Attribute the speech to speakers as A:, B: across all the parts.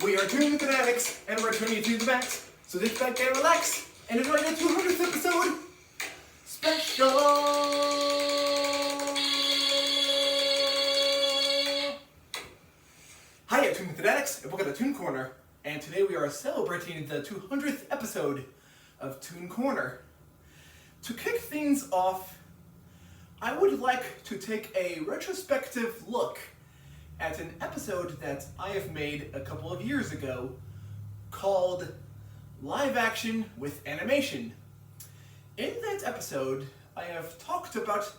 A: We are Toon Fanatics, and we're tuning you to the max. So sit back and relax, and enjoy the 200th episode special. Hiya, Toon Fanatics, and welcome to Toon Corner. And today we are celebrating the 200th episode of Toon Corner. To kick things off, I would like to take a retrospective look at an episode that I have made a couple of years ago called Live Action with Animation. In that episode, I have talked about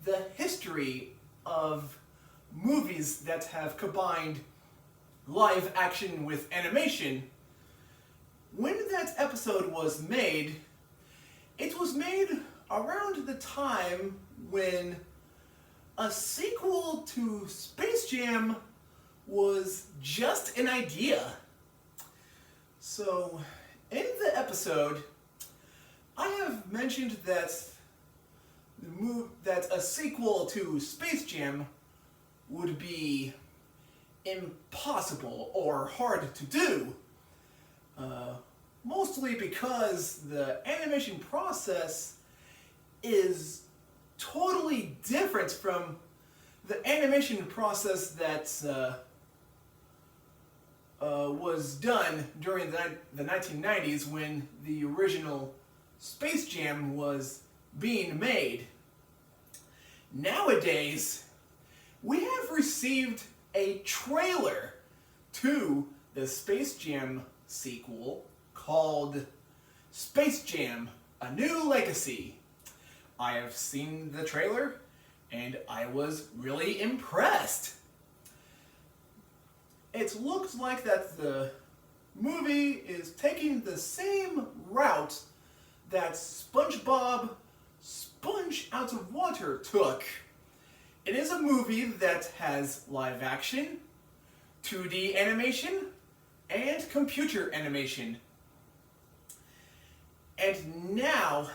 A: the history of movies that have combined live action with animation. When that episode was made, it was made around the time when a sequel to Space Jam was just an idea. So, in the episode, I have mentioned that a sequel to Space Jam would be impossible or hard to do. Mostly because the animation process is totally different from the animation process that was done during the 1990s when the original Space Jam was being made. Nowadays, we have received a trailer to the Space Jam sequel called Space Jam: A New Legacy. I have seen the trailer and I was really impressed. It looks like that the movie is taking the same route that SpongeBob Sponge Out of Water took. It is a movie that has live action, 2D animation, and computer animation. And now,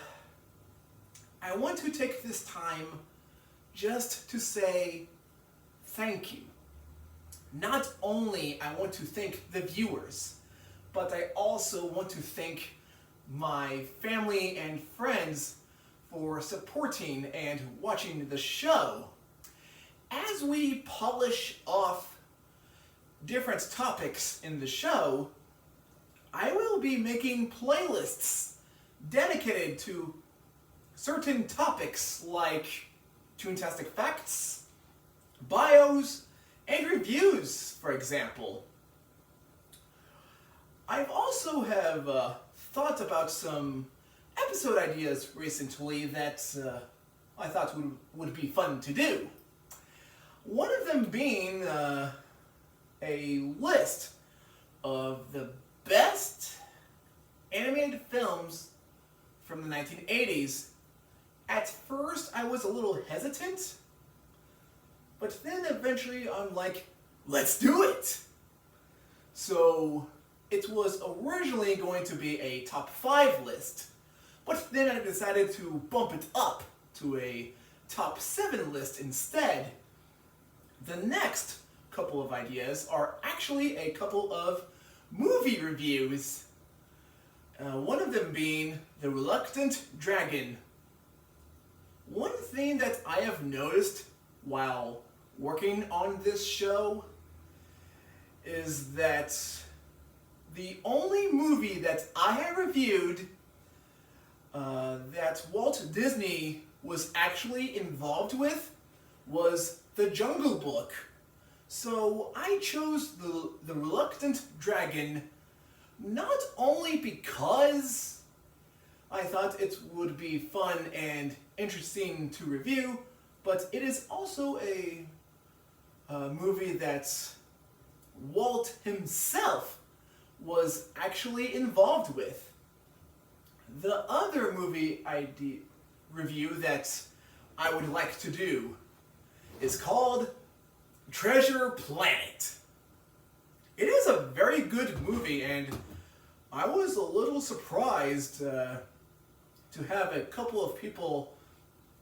A: I want to take this time just to say thank you. Not only I want to thank the viewers, but I also want to thank my family and friends for supporting and watching the show. As we polish off different topics in the show, I will be making playlists dedicated to certain topics like Toontastic Facts, bios, and reviews, for example. I've also thought about some episode ideas recently that I thought would be fun to do. One of them being a list of the best animated films from the 1980s. At first, I was a little hesitant, but then eventually I'm like, let's do it! So, it was originally going to be a top 5 list, but then I decided to bump it up to a top 7 list instead. The next couple of ideas are actually a couple of movie reviews. One of them being The Reluctant Dragon. One thing that I have noticed while working on this show is that the only movie that I have reviewed that Walt Disney was actually involved with was The Jungle Book. So I chose the Reluctant Dragon not only because I thought it would be fun and interesting to review, but it is also a movie that Walt himself was actually involved with. The other movie review that I would like to do is called Treasure Planet. It is a very good movie, and I was a little surprised to have a couple of people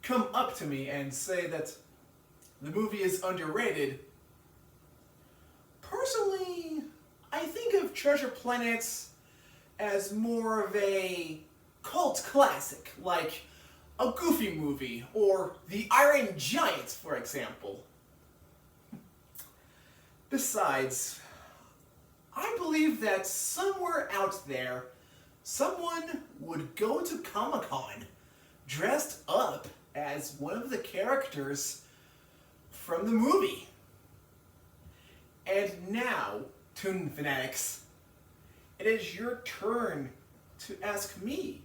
A: come up to me and say that the movie is underrated. Personally, I think of Treasure Planet as more of a cult classic, like a Goofy movie, or The Iron Giant, for example. Besides, I believe that somewhere out there, someone would go to Comic-Con dressed up as one of the characters from the movie. And now, Toon Fanatics, it is your turn to ask me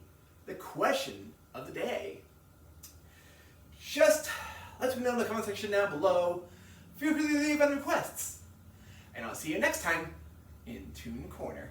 A: the question of the day. Just let me know in the comment section down below. Feel free to leave any requests. And I'll see you next time in Toon Corner.